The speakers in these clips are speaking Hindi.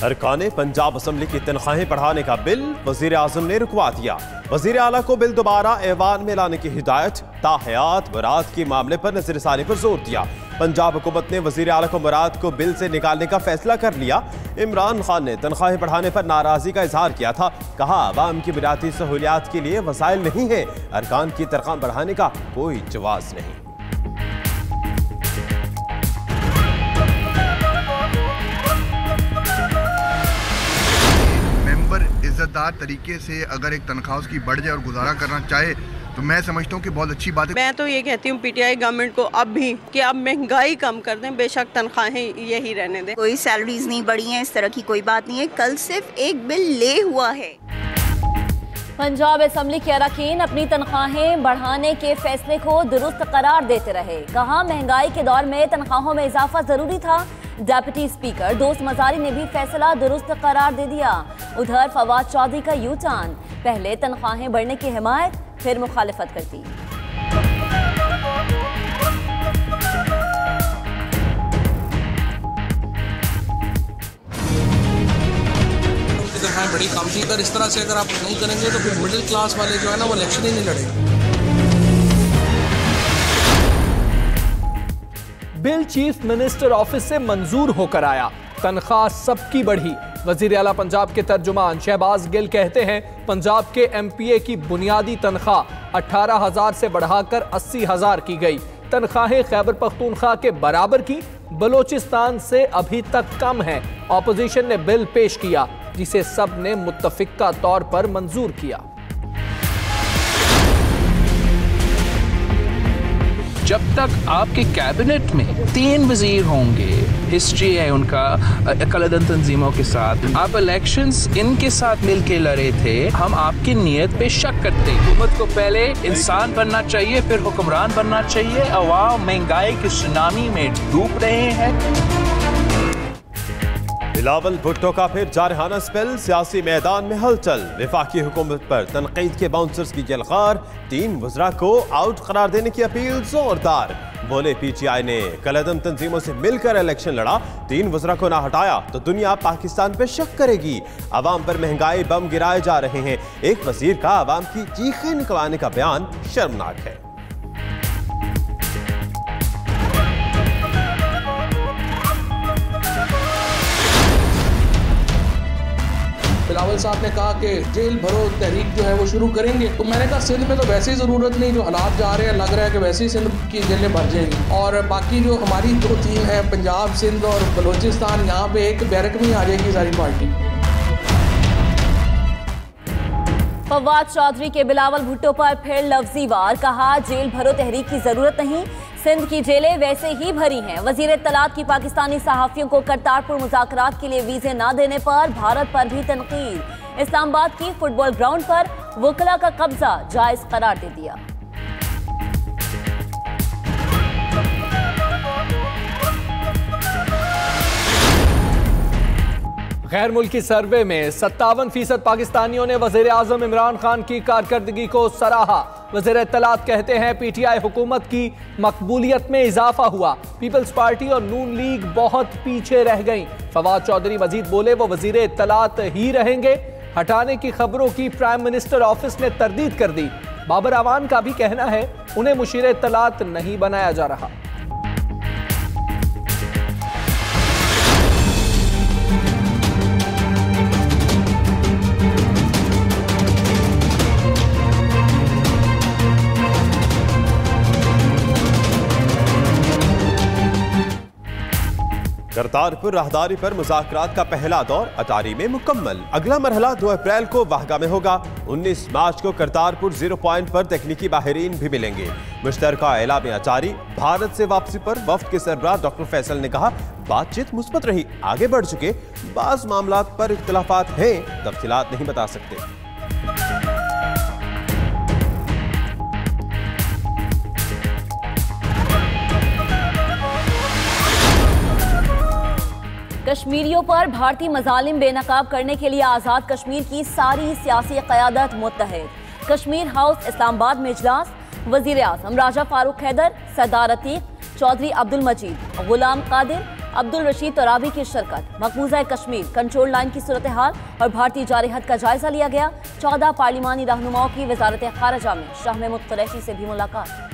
अरकान पंजाब असम्बली की तनख्वाहें बढ़ाने का बिल वजीर आजम ने रुकवा दिया। वजीर आला को बिल दोबारा ऐवान में लाने की हिदायत, ताहयात मुराद के मामले पर नजरसानी पर जोर दिया। पंजाब हुकूमत ने वजीर आला को मुराद को बिल से निकालने का फैसला कर लिया। इमरान खान ने तनख्वाहें बढ़ाने पर नाराजगी का इजहार किया था। कहा, आवाम की बुनियादी सहूलियात के लिए वसाइल नहीं है, अरकान की तनख्वाह बढ़ाने का कोई जवाज नहीं। इज्जतदार तरीके से अगर एक तनख्वाह उसकी बढ़ जाए और गुजारा करना चाहे तो मैं समझता हूँ कि बहुत अच्छी बात है। मैं तो ये कहती हूँ पीटीआई गवर्नमेंट को अब भी कि अब महंगाई कम कर दें, बेशक तनख्वाहें यही रहने दें। कोई सैलरीज नहीं बढ़ी हैं, इस तरह की कोई बात नहीं है। कल सिर्फ एक बिल ले हुआ है। पंजाब असम्बली के अरकान अपनी तनख्वाहें बढ़ाने के फैसले को दुरुस्त करार देते रहे। कहा, महंगाई के दौर में तनख्वाहों में इजाफा जरूरी था। डेप्यूटी स्पीकर दोस्त मजारी ने भी फैसला दुरुस्त करार दे दिया। उधर फवाद चौधरी का यू टर्न, पहले तनख्वाहें बढ़ने की हिमायत, फिर मुखालिफत करती। बड़ी कम थी, अगर इस तरह से अगर आप नहीं करेंगे तो फिर मिडिल क्लास वाले जो है ना वो इलेक्शन ही नहीं लड़ेंगे। बिल चीफ मिनिस्टर ऑफिस से मंजूर होकर आया, तनख्वाह सबकी बढ़ी। वजीर आला पंजाब के तर्जुमान शहबाज गिल कहते हैं, पंजाब के MPA की बुनियादी तनख्वाह 18,000 से बढ़ाकर 80,000 की गई। तनख्वाहें खैबर पख्तूनख्वा के बराबर की, बलोचिस्तान से अभी तक कम है। ऑपोजिशन ने बिल पेश किया जिसे सब ने मुत्तफिका तौर पर मंजूर किया। जब तक आपके कैबिनेट में 3 वजीर होंगे, हिस्ट्री है उनका कलदन तंजीमों के साथ, आप इलेक्शंस इनके साथ मिलके लड़े थे। हम आपकी नीयत पे शक करते हैं। हुकूमत को पहले इंसान बनना चाहिए, फिर हुक्मरान बनना चाहिए। अवाम महंगाई की सुनामी में डूब रहे हैं। बिलावल भुट्टो का फिर जारहाना स्पेल, सियासी मैदान में हलचल। वफाकी हुकूमत पर तनकीद के बाउंसर्स की जलखार, 3 वज़रा को आउट करार देने की अपील जोरदार। बोले, PTI ने कलदम तंजीमों से मिलकर इलेक्शन लड़ा, 3 वज़रा को ना हटाया तो दुनिया पाकिस्तान पर शक करेगी। आवाम पर महंगाई बम गिराए जा रहे हैं। एक वजीर का आवाम की चीखें निकलवाने का बयान शर्मनाक है। बिलावल साहब ने कहा कि जेल भरो तहरीक जो है वो शुरू करेंगे, तो मैंने कहा सिंध में तो वैसे ही ज़रूरत नहीं, जो हालात जा रहे हैं लग रहा है कि वैसे ही सिंध की जेलें भर जाएंगी। और बाकी जो हमारी 2 थीम है, पंजाब, सिंध और बलोचिस्तान, यहाँ पे एक बैरक में आ जाएगी सारी पार्टी। फवाद चौधरी के बिलावल भुट्टो पर फिर लफ्जी वार। कहा, जेल भरो तहरीक की जरूरत नहीं, सिंध की जेलें वैसे ही भरी हैं। वजीर इत्तलात की पाकिस्तानी सहाफियों को करतारपुर मुज़ाकरात के लिए वीजे न देने पर भारत पर भी तनकीद। इस्लामाबाद की फुटबॉल ग्राउंड पर वकला का कब्जा जायज करार दे दिया। गैर मुल्की सर्वे में 57% पाकिस्तानियों ने वज़ीर आज़म इमरान खान की कारकर्दगी को सराहा। वज़ीर इत्तलात कहते हैं, PTI हुकूमत की मकबूलियत में इजाफा हुआ, पीपल्स पार्टी और नून लीग बहुत पीछे रह गई। फवाद चौधरी मजीद बोले, वो वज़ीर इत्तलात ही रहेंगे। हटाने की खबरों की प्राइम मिनिस्टर ऑफिस ने तरदीद कर दी। बाबर अवान का भी कहना है, उन्हें मुशीर इत्तलात नहीं बनाया जा रहा। करतारपुर राहदारी पर मुज़ाकरात का पहला दौर अटारी में मुकम्मल। अगला मरहला 2 अप्रैल को वाहगा में होगा। 19 मार्च को करतारपुर 0 पॉइंट पर तकनीकी माहिरीन भी मिलेंगे। मुश्तरका एलामिया जारी। भारत से वापसी पर वफ्द के सरबराह डॉक्टर फैसल ने कहा, बातचीत मुस्बत रही, आगे बढ़ चुके, बाज़ मामलात पर इख्तिलाफात हैं, तफसीलात नहीं बता सकते। कश्मीरियों पर भारतीय मजालिम बेनकाब करने के लिए आज़ाद कश्मीर की सारी सियासी क़यादत मुत्तहिद। कश्मीर हाउस इस्लामाबाद में इजलास। वज़ीर आज़म राजा फारूक हैदर, सरदार अतीक, चौधरी अब्दुल मजीद, गुलाम कादिर, अब्दुल रशीद तरावी की शिरकत। मकबूजा कश्मीर कंट्रोल लाइन की सूरत हाल और भारतीय जारहत का जायजा लिया गया। 14 पार्लिमानी रहनुमाओं की वजारत खारजा में शाह महमूद कुरैशी से भी मुलाकात।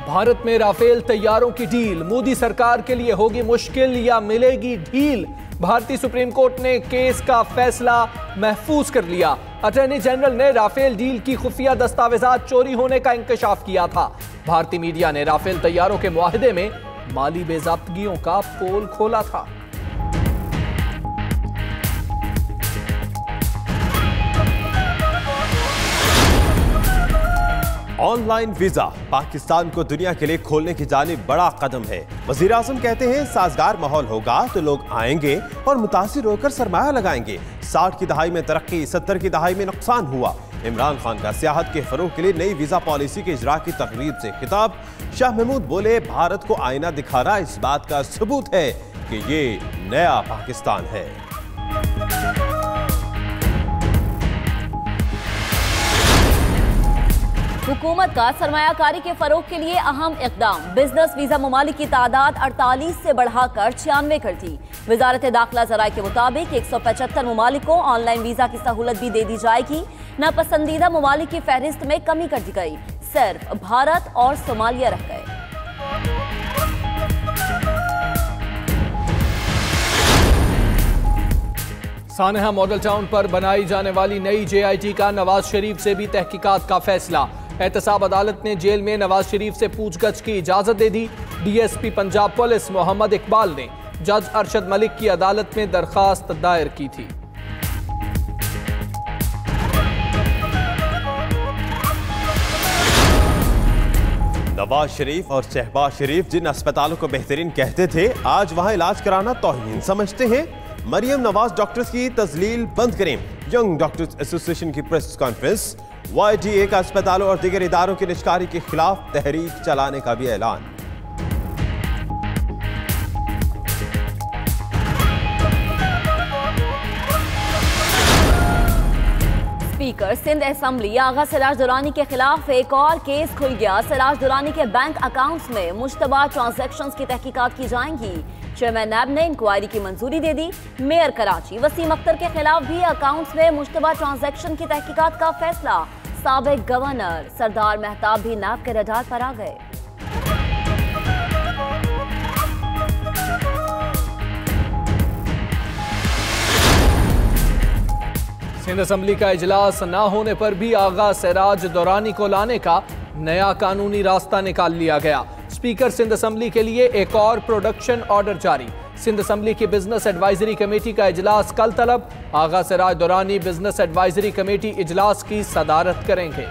भारत में राफेल तैयारों की डील, मोदी सरकार के लिए होगी मुश्किल या मिलेगी ढील। भारतीय सुप्रीम कोर्ट ने केस का फैसला महफूज कर लिया। अटॉर्नी जनरल ने राफेल डील की खुफिया दस्तावेजात चोरी होने का इंकशाफ किया था। भारतीय मीडिया ने राफेल तैयारों के मुआहदे में माली बेज़ाब्तगियों का पोल खोला था। ऑनलाइन वीजा पाकिस्तान को दुनिया के लिए खोलने की जानिब बड़ा कदम है। वजीर आज़म कहते हैं साजगार माहौल होगा तो लोग आएंगे और मुतासिर होकर सरमाया लगाएंगे। 60 की दहाई में तरक्की, 70 की दहाई में नुकसान हुआ। इमरान खान का सियाहत के फरोग के लिए नई वीजा पॉलिसी के इजरा की तकरीब से खिताब। शाह महमूद बोले, भारत को आईना दिखाना इस बात का सबूत है कि ये नया पाकिस्तान है। हुकूमत का सरमायाकारी के फरोग के लिए अहम इकदाम। बिजनेस वीजा ममालिक की तादाद 48 से बढ़ाकर 96 कर दी। वजारत दाखिला ज़राए के मुताबिक 175 ममालिक को ऑनलाइन वीजा की सहूलत भी दे दी जाएगी। नापसंदीदा ममालिक की फहरिस्त में कमी कर दी गई, सिर्फ भारत और सोमालिया रह गए। सानहा मॉडल टाउन पर बनाई जाने वाली नई JIT का नवाज शरीफ से भी तहकीकात का फैसला। एहतसाब अदालत ने जेल में नवाज शरीफ से पूछगछ की इजाजत दे दी। DSP पंजाब पुलिस मोहम्मद इकबाल ने जज अरशद मलिक की अदालत में दरखास्त दायर की थी। नवाज शरीफ और शहबाज शरीफ जिन अस्पतालों को बेहतरीन कहते थे, आज वहां इलाज कराना तौहीन समझते हैं। मरियम नवाज डॉक्टर्स की तजलील बंद करें। यंग डॉक्टर्स एसोसिएशन की प्रेस कॉन्फ्रेंस। YTA का अस्पतालों और दीगर इदारों की निष्कारी के खिलाफ तहरीक चलाने का भी ऐलान। स्पीकर सिंध असेंबली आगा सिराज दुरानी के खिलाफ एक और केस खुल गया। सिराज दुरानी के बैंक अकाउंट्स में मुश्तबा ट्रांजैक्शंस की तहकीकात की जाएंगी। चेयरमैन नैब ने इंक्वायरी की मंजूरी दे दी। मेयर कराची वसीम अख्तर के खिलाफ भी अकाउंट्स में मुश्तबा ट्रांजैक्शन की तहकीकात का फैसला। साबिक गवर्नर सरदार मेहताब भी नैब के रडार पर आ गए। सिंध असेंबली का इजलास न होने पर भी आगा सिराज दुरानी को लाने का नया कानूनी रास्ता निकाल लिया गया। स्पीकर सिंध असेंबली के लिए एक और प्रोडक्शन ऑर्डर जारी। सिंध असेंबली की बिजनेस एडवाइजरी कमेटी का इजलास कल तलब। Agha Siraj Durrani business advisory committee इजलास की सदारत करेंगे।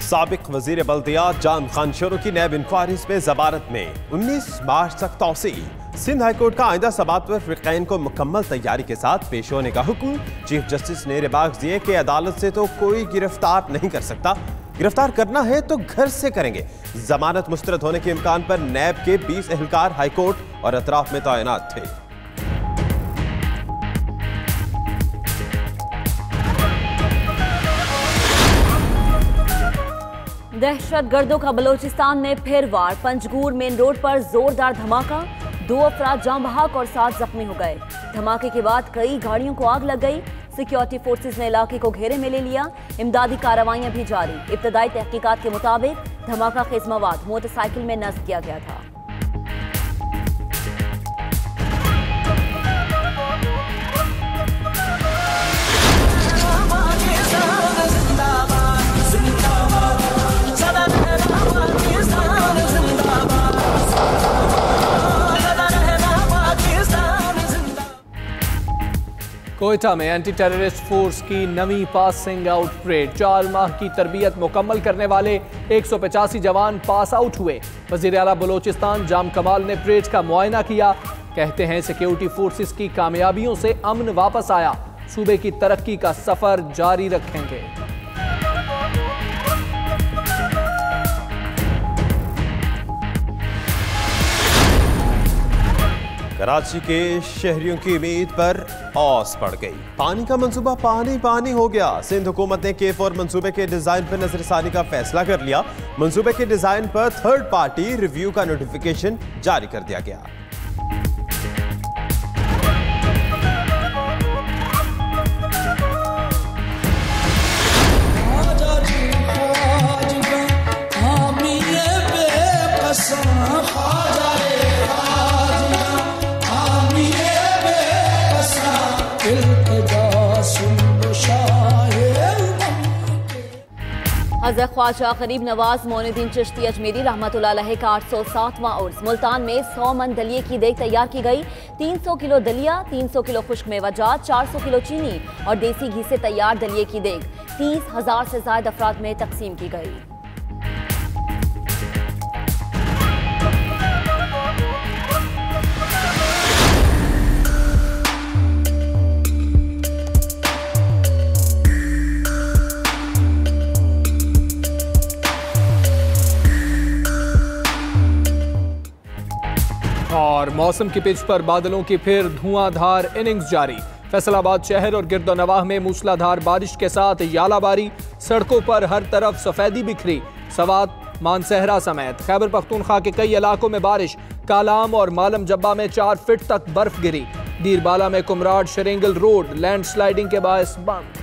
साबिक वजीर बल्दियात जान खान शोरो की नैब इंक्वायरीज पे जबारत में 19 मार्च तक तौसी। सिंध हाईकोर्ट का आइंदा समाअत पर फ़िक़ैन को मुकम्मल तैयारी के साथ पेश होने का हुक्म। चीफ जस्टिस ने रिमार्क्स दिए कि अदालत से तो कोई गिरफ्तार नहीं कर सकता, गिरफ्तार करना है तो घर से करेंगे। जमानत मुस्तरद होने के इम्कान पर नैब के 20 एहलकार हाईकोर्ट और अतराफ में तैनात थे। दहशत गर्दों का बलोचिस्तान में फिर वार। पंजगूर मेन रोड पर जोरदार धमाका, 2 अफराद जान बहक और 7 जख्मी हो गए। धमाके के बाद कई गाड़ियों को आग लग गई। सिक्योरिटी फोर्सेस ने इलाके को घेरे में ले लिया। इमदादी कार्रवाइयां भी जारी। इब्तदाई तहकीकात के मुताबिक धमाका खेजमावाद मोटरसाइकिल में नस्ब किया गया था। कोयटा में एंटी टेररिस्ट फोर्स की नवी पासिंग आउट परेड। 4 माह की तरबियत मुकम्मल करने वाले 185 जवान पास आउट हुए। वज़ीर आला बलोचिस्तान जाम कमाल ने परेड का मुआयना किया। कहते हैं सिक्योरिटी फोर्सेस की कामयाबियों से अमन वापस आया। सूबे की तरक्की का सफर जारी रखेंगे। कराची के शहरियों की उम्मीद पर औस पड़ गई। पानी का मंसूबा पानी पानी हो गया। सिंध हुकूमत ने K4 मंसूबे के डिजाइन पर नजरसानी का फैसला कर लिया। मंसूबे के डिजाइन पर थर्ड पार्टी रिव्यू का नोटिफिकेशन जारी कर दिया गया। हज़रत ख्वाजा गरीब नवाज मोइनुद्दीन चिश्ती अजमेरी रहमतुल्लाह अलैह का 807वां उर्स। मुल्तान में 100 मन दलिये की देग तैयार की गई। 300 किलो दलिया, 300 किलो खुश्क मेवाजात, 400 किलो चीनी और देसी घी से तैयार दलिये की देग 30,000 से ज्यादा अफराद में तकसीम की गई। और मौसम की पिच पर बादलों की फिर धुआंधार इनिंग्स जारी। फैसलाबाद शहर और गिरदोनवाह में मूसलाधार बारिश के साथ यालाबारी। सड़कों पर हर तरफ सफेदी बिखरी। सवात, मानसहरा समेत खैबर पख्तूनख्वा के कई इलाकों में बारिश। कालाम और मालम जब्बा में 4 फीट तक बर्फ गिरी। दीरबाला में कुमराड शरेंगल रोड लैंडस्लाइडिंग के बायस बंद।